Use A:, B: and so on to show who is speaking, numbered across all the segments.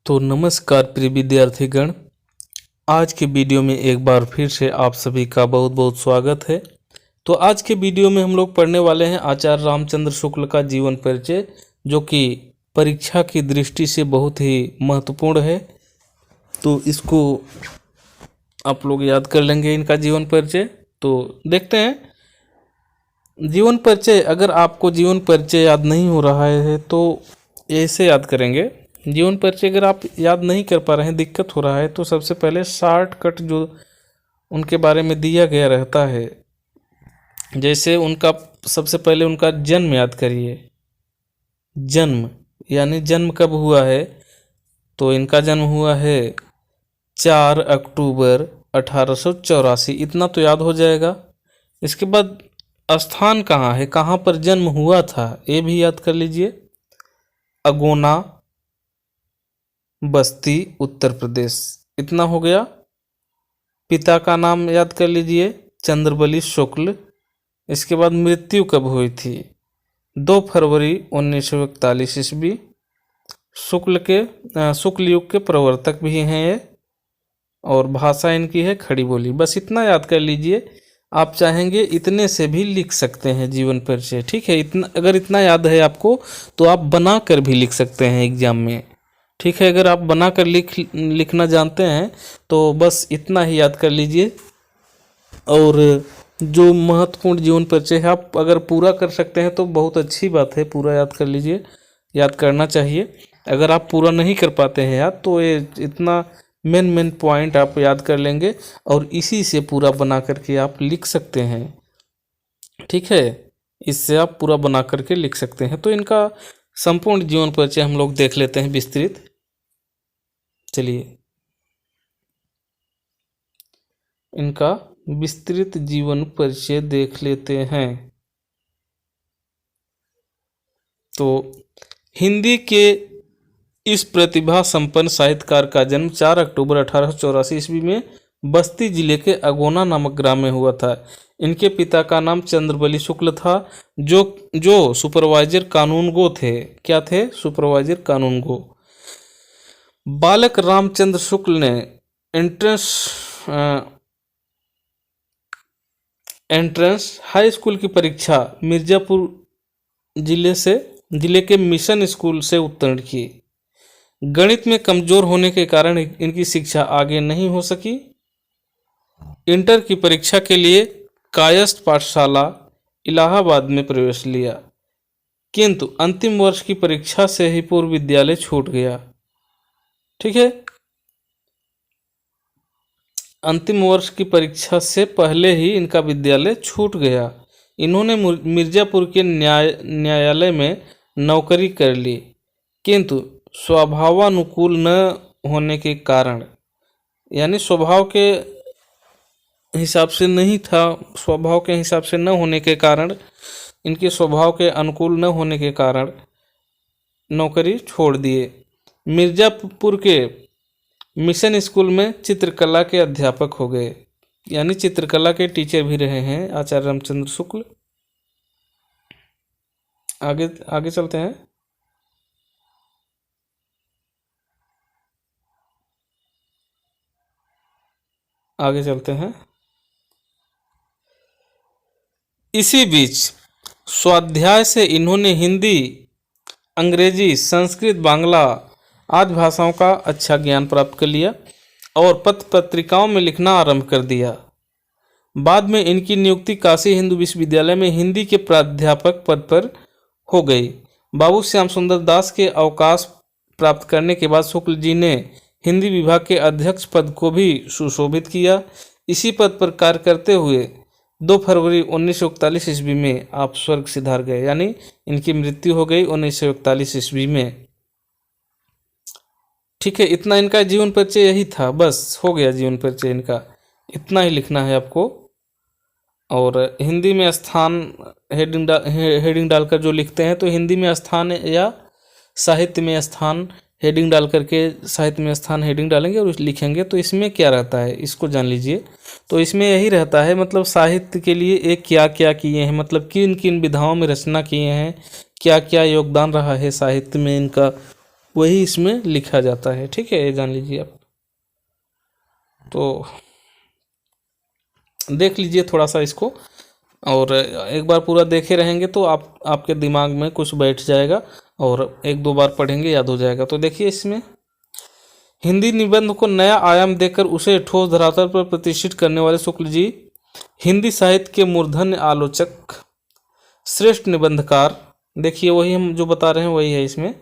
A: तो नमस्कार प्रिय विद्यार्थीगण, आज के वीडियो में एक बार फिर से आप सभी का बहुत बहुत स्वागत है। तो आज के वीडियो में हम लोग पढ़ने वाले हैं आचार्य रामचंद्र शुक्ल का जीवन परिचय, जो कि परीक्षा की दृष्टि से बहुत ही महत्वपूर्ण है। तो इसको आप लोग याद कर लेंगे, इनका जीवन परिचय। तो देखते हैं जीवन परिचय। अगर आपको जीवन परिचय याद नहीं हो रहा है तो ऐसे याद करेंगे। जीवन परिचय अगर आप याद नहीं कर पा रहे हैं, दिक्कत हो रहा है, तो सबसे पहले शॉर्टकट जो उनके बारे में दिया गया रहता है, जैसे उनका सबसे पहले उनका जन्म याद करिए। जन्म यानी जन्म कब हुआ है, तो इनका जन्म हुआ है 4 अक्टूबर 1884। इतना तो याद हो जाएगा। इसके बाद स्थान कहाँ है, कहाँ पर जन्म हुआ था, ये भी याद कर लीजिए। अगोना, बस्ती, उत्तर प्रदेश। इतना हो गया। पिता का नाम याद कर लीजिए, चंद्रबली शुक्ल। इसके बाद मृत्यु कब हुई थी, 2 फरवरी 1941 ईस्वी। शुक्ल युग के प्रवर्तक भी हैं ये, और भाषा इनकी है खड़ी बोली। बस इतना याद कर लीजिए। आप चाहेंगे इतने से भी लिख सकते हैं जीवन परिचय, ठीक है। इतना अगर इतना याद है आपको तो आप बना कर भी लिख सकते हैं एग्जाम में, ठीक है। अगर आप बनाकर लिखना जानते हैं तो बस इतना ही याद कर लीजिए। और जो महत्वपूर्ण जीवन परिचय है आप अगर पूरा कर सकते हैं तो बहुत अच्छी बात है, पूरा याद कर लीजिए, याद करना चाहिए। अगर आप पूरा नहीं कर पाते हैं याद, तो ये इतना मेन पॉइंट आप याद कर लेंगे और इसी से पूरा बना करके आप लिख सकते हैं, ठीक है। इससे आप पूरा बना करके लिख सकते हैं। तो इनका संपूर्ण जीवन परिचय हम लोग देख लेते हैं विस्तृत। चलिए इनका विस्तृत जीवन परिचय देख लेते हैं। तो हिंदी के इस प्रतिभा संपन्न साहित्यकार का जन्म 4 अक्टूबर 1884 ईस्वी में बस्ती जिले के अगोना नामक ग्राम में हुआ था। इनके पिता का नाम चंद्रबली शुक्ल था, जो सुपरवाइजर कानूनगो थे। क्या थे? सुपरवाइजर कानूनगो। बालक रामचंद्र शुक्ल ने एंट्रेंस हाई स्कूल की परीक्षा मिर्जापुर जिले के मिशन स्कूल से उत्तीर्ण की। गणित में कमजोर होने के कारण इनकी शिक्षा आगे नहीं हो सकी। इंटर की परीक्षा के लिए कायस्थ पाठशाला इलाहाबाद में प्रवेश लिया, किंतु अंतिम वर्ष की परीक्षा से ही पूर्व विद्यालय छूट गया, ठीक है। अंतिम वर्ष की परीक्षा से पहले ही इनका विद्यालय छूट गया। इन्होंने मिर्जापुर के न्यायालय में नौकरी कर ली, किंतु स्वभावानुकूल न होने के कारण, यानी स्वभाव के हिसाब से नहीं था, स्वभाव के हिसाब से न होने के कारण, इनके स्वभाव के अनुकूल न होने के कारण नौकरी छोड़ दिए। मिर्जापुर के मिशन स्कूल में चित्रकला के अध्यापक हो गए, यानी चित्रकला के टीचर भी रहे हैं आचार्य रामचंद्र शुक्ल। आगे चलते हैं। इसी बीच स्वाध्याय से इन्होंने हिंदी, अंग्रेजी, संस्कृत, बांग्ला आदि भाषाओं का अच्छा ज्ञान प्राप्त कर लिया और पत्र पत्रिकाओं में लिखना आरंभ कर दिया। बाद में इनकी नियुक्ति काशी हिंदू विश्वविद्यालय में हिंदी के प्राध्यापक पद पर हो गई। बाबू श्याम सुंदर दास के अवकाश प्राप्त करने के बाद शुक्ल जी ने हिंदी विभाग के अध्यक्ष पद को भी सुशोभित किया। इसी पद पर कार्य करते हुए 2 फरवरी 1941 ईस्वी में आप स्वर्ग सिधार गए, यानी इनकी मृत्यु हो गई 1941 ईस्वी में, ठीक है। इतना इनका जीवन परिचय यही था, बस हो गया जीवन परिचय इनका। इतना ही लिखना है आपको। और हिंदी में स्थान हेडिंग डालकर जो लिखते हैं, तो हिंदी में स्थान या साहित्य में स्थान हेडिंग डाल करके साहित्य में स्थान हेडिंग डालेंगे और लिखेंगे। तो इसमें क्या रहता है इसको जान लीजिए। तो इसमें यही रहता है, मतलब साहित्य के लिए एक क्या क्या किए हैं, मतलब किन किन विधाओं में रचना किए हैं, क्या क्या योगदान रहा है साहित्य में इनका, वही इसमें लिखा जाता है। ठीक है, ये जान लीजिए आप। तो देख लीजिए थोड़ा सा इसको, और एक बार पूरा देखे रहेंगे तो आपके दिमाग में कुछ बैठ जाएगा, और एक दो बार पढ़ेंगे याद हो जाएगा। तो देखिए, इसमें हिंदी निबंध को नया आयाम देकर उसे ठोस धरातल पर प्रतिष्ठित करने वाले शुक्ल जी हिंदी साहित्य के मूर्धन्य आलोचक, श्रेष्ठ निबंधकार। देखिए, वही हम जो बता रहे हैं वही है इसमें,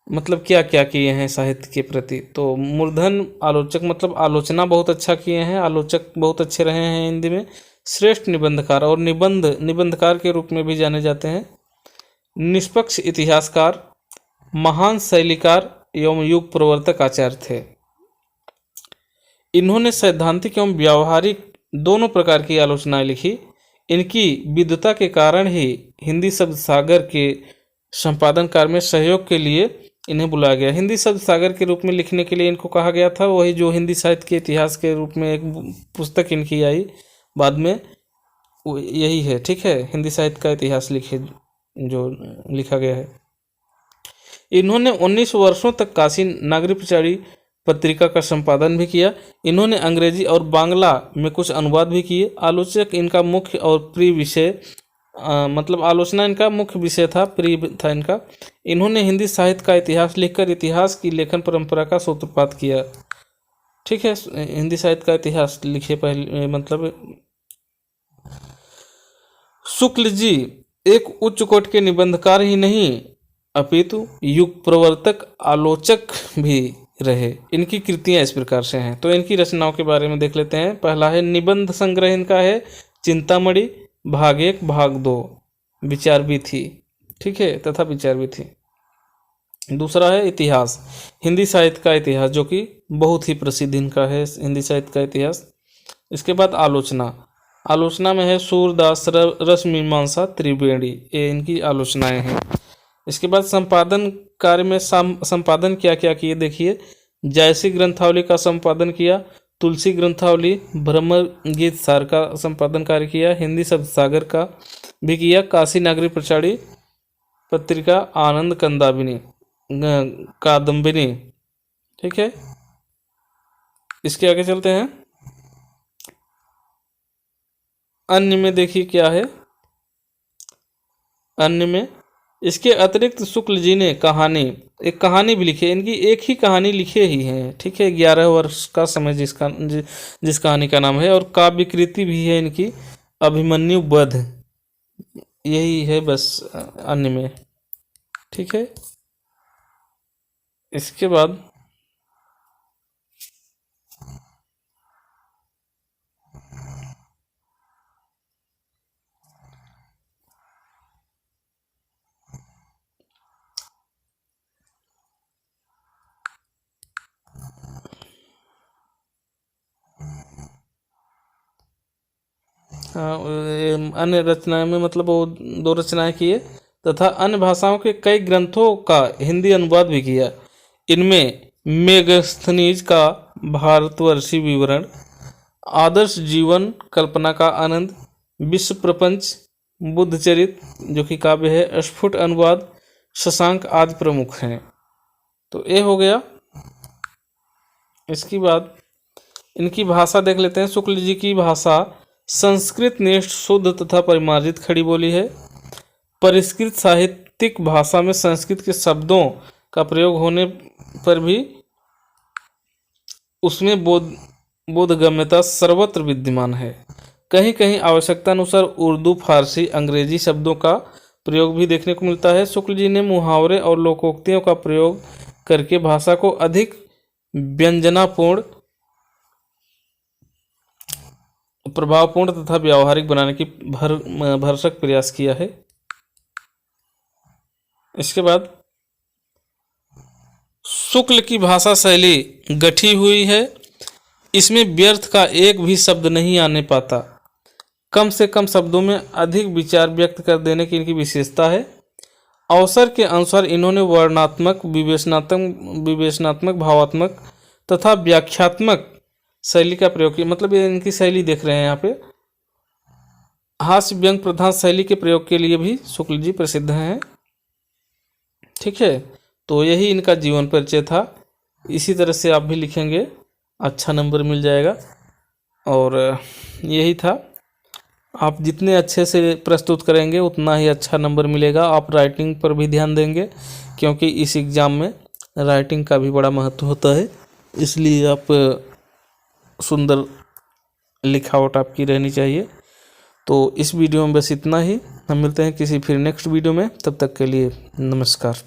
A: मतलब क्या क्या किए हैं साहित्य के प्रति। तो मूर्धन्य आलोचक मतलब आलोचना बहुत अच्छा किए हैं, आलोचक बहुत अच्छे रहे हैं हिंदी में। श्रेष्ठ निबंधकार, और निबंधकार के रूप में भी जाने जाते हैं। निष्पक्ष इतिहासकार, महान शैलीकार एवं युग प्रवर्तक आचार्य थे। इन्होंने सैद्धांतिक एवं व्यावहारिक दोनों प्रकार की आलोचनाएं लिखी। इनकी विद्वता के कारण ही हिंदी शब्द सागर के संपादन कार्य में सहयोग के लिए इन्हें बुलाया गया। हिंदी शब्द सागर के रूप में लिखने के लिए इनको कहा गया था, वही जो हिंदी साहित्य के इतिहास के रूप में एक पुस्तक इनकी आई बाद में, यही है। ठीक है, हिंदी साहित्य का इतिहास जो लिखा गया है। इन्होंने 19 वर्षों तक काशी नागरी प्रचारी पत्रिका का संपादन भी किया। इन्होंने अंग्रेजी और बांग्ला में कुछ अनुवाद भी किए। आलोचक इनका मुख्य और प्रिय विषय मतलब आलोचना इनका मुख्य विषय था, प्रिय था इनका। इन्होंने हिंदी साहित्य का इतिहास लिखकर इतिहास की लेखन परंपरा का सूत्रपात किया। ठीक है, हिंदी साहित्य का इतिहास लिखे पहले, मतलब शुक्ल जी एक उच्च कोटि के निबंधकार ही नहीं अपितु युग प्रवर्तक आलोचक भी रहे। इनकी कृतियां इस प्रकार से हैं। तो इनकी रचनाओं के बारे में देख लेते हैं। पहला है निबंध संग्रह, इनका है चिंतामणि, भाग 1 भाग 2, विचार भी थी। ठीक है, तथा विचार भी थी। दूसरा है इतिहास, हिंदी साहित्य का इतिहास, जो कि बहुत ही प्रसिद्ध इनका है हिंदी साहित्य का इतिहास। इसके बाद आलोचना में है सूरदास, रस मीमांसा, त्रिवेणी, ये इनकी आलोचनाएं हैं। इसके बाद संपादन कार्य में संपादन क्या क्या किए देखिए। जायसी ग्रंथावली का संपादन किया, तुलसी ग्रंथावली, ब्रह्म गीत सार का संपादन कार्य किया, हिंदी शब्द सागर का भी किया, काशी नागरी प्रचारी पत्रिका, आनंद कंदाबिनी कादम्बिनी। ठीक है, इसके आगे चलते हैं। अन्य में देखिए क्या है। अन्य में इसके अतिरिक्त शुक्ल जी ने एक कहानी भी लिखी है। इनकी एक ही कहानी लिखे ही है। ठीक है, 11 वर्ष का समय जिस कहानी का नाम है, और काव्य कृति भी है इनकी अभिमन्यु वध, यही है बस अन्य में। ठीक है, इसके बाद अन्य रचनाएं में मतलब वो 2 रचनाएं किए, तथा अन्य भाषाओं के कई ग्रंथों का हिंदी अनुवाद भी किया। इनमें मेगस्थनीज का भारतवर्षी विवरण, आदर्श जीवन कल्पना का आनंद, विश्व प्रपंच, बुद्धचरित जो कि काव्य है, स्फुट अनुवाद, शशांक आदि प्रमुख हैं। तो ये हो गया। इसके बाद इनकी भाषा देख लेते हैं। शुक्ल जी की भाषा संस्कृत निष्ठ, शुद्ध तथा परिमार्जित खड़ी बोली है। परिष्कृत साहित्यिक भाषा में संस्कृत के शब्दों का प्रयोग होने पर भी उसमें बोधगम्यता सर्वत्र विद्यमान है। कहीं कहीं आवश्यकता अनुसार उर्दू, फारसी, अंग्रेजी शब्दों का प्रयोग भी देखने को मिलता है। शुक्ल जी ने मुहावरे और लोकोक्तियों का प्रयोग करके भाषा को अधिक व्यंजनापूर्ण, प्रभावपूर्ण तथा व्यावहारिक बनाने की भरसक प्रयास किया है। इसके बाद शुक्ल की भाषा शैली गठी हुई है। इसमें व्यर्थ का एक भी शब्द नहीं आने पाता। कम से कम शब्दों में अधिक विचार व्यक्त कर देने की इनकी विशेषता है। अवसर के अनुसार इन्होंने वर्णनात्मक, विवेचनात्मक, भावात्मक तथा व्याख्यात्मक शैली का प्रयोग किया। मतलब ये इनकी शैली देख रहे हैं यहाँ पे। हास्य व्यंग प्रधान शैली के प्रयोग के लिए भी शुक्ल जी प्रसिद्ध हैं। ठीक है, तो यही इनका जीवन परिचय था। इसी तरह से आप भी लिखेंगे, अच्छा नंबर मिल जाएगा। और यही था, आप जितने अच्छे से प्रस्तुत करेंगे उतना ही अच्छा नंबर मिलेगा। आप राइटिंग पर भी ध्यान देंगे, क्योंकि इस एग्ज़ाम में राइटिंग का भी बड़ा महत्व होता है, इसलिए आप सुंदर लिखावट आपकी रहनी चाहिए। तो इस वीडियो में बस इतना ही। हम मिलते हैं किसी फिर नेक्स्ट वीडियो में, तब तक के लिए नमस्कार।